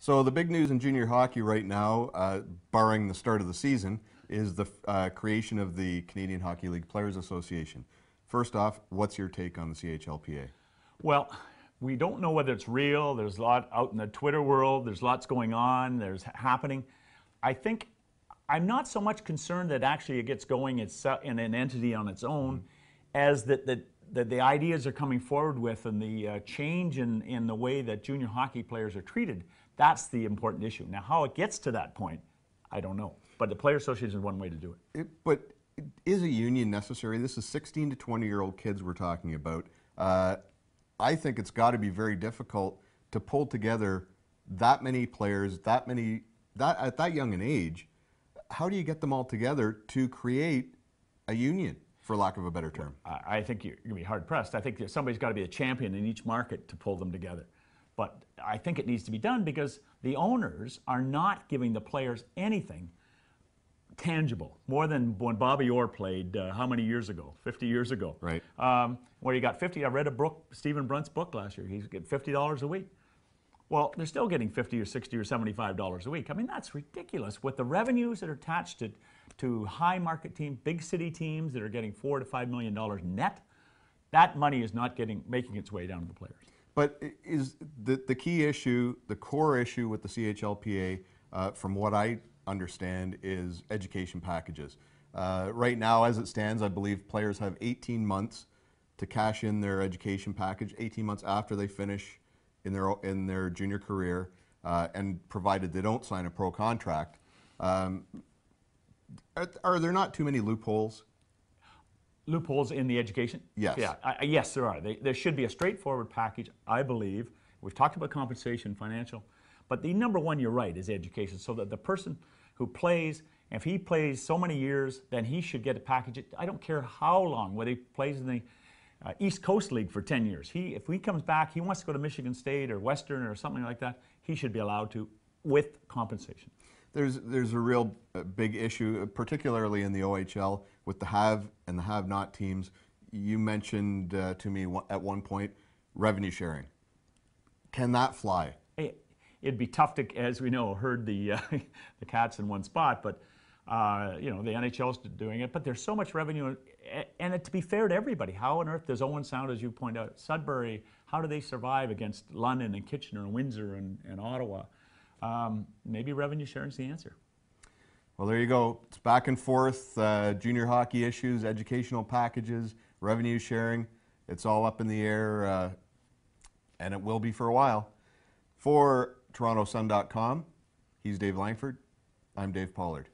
So the big news in junior hockey right now, barring the start of the season, is the creation of the Canadian Hockey League Players Association. First off, what's your take on the CHLPA? Well, we don't know whether it's real. There's a lot out in the Twitter world. There's lots going on. There's happening. I think I'm not so much concerned that actually it gets going in an entity on its own, as that the ideas are coming forward with and the change in the way that junior hockey players are treated. That's the important issue. Now, how it gets to that point, I don't know. But the Players Association is one way to do it. But is a union necessary? This is 16 to 20-year-old kids we're talking about. I think it's got to be very difficult to pull together that many players, at that young an age. How do you get them all together to create a union, for lack of a better term? I think you're going to be hard-pressed. I think that somebody's got to be a champion in each market to pull them together. But I think it needs to be done because the owners are not giving the players anything tangible, more than when Bobby Orr played how many years ago? 50 years ago. Right. Where he got 50. I read Stephen Brunt's book last year. He's getting $50 a week. Well, they're still getting $50 or $60 or $75 a week. I mean, that's ridiculous. With the revenues that are attached to high market teams, big city teams that are getting $4 to $5 million net, that money is not making its way down to the players. But is the key issue, the core issue with the CHLPA, from what I understand, is education packages. Right now, as it stands, I believe players have 18 months to cash in their education package, 18 months after they finish in their junior career, and provided they don't sign a pro contract. Are there not too many loopholes? Loopholes in the education? Yes. Yeah, yes, there are. There should be a straightforward package, I believe. We've talked about compensation, financial, but the number one, you're right, is education, so that the person who plays, if he plays so many years, then he should get a package. I don't care how long, whether he plays in the East Coast League for 10 years. If he comes back, he wants to go to Michigan State or Western or something like that, he should be allowed to with compensation. There's a real big issue, particularly in the OHL, with the have and the have-not teams. You mentioned to me at one point revenue sharing. Can that fly? It'd be tough to, as we know, herd the cats in one spot, but you know, the NHL's doing it. But there's so much revenue, and to be fair to everybody, how on earth does Owen Sound, as you point out, Sudbury, how do they survive against London and Kitchener and Windsor and Ottawa? Maybe revenue sharing is the answer. Well, there you go. It's back and forth, junior hockey issues, educational packages, revenue sharing. It's all up in the air, and it will be for a while. For TorontoSun.com, he's Dave Langford. I'm Dave Pollard.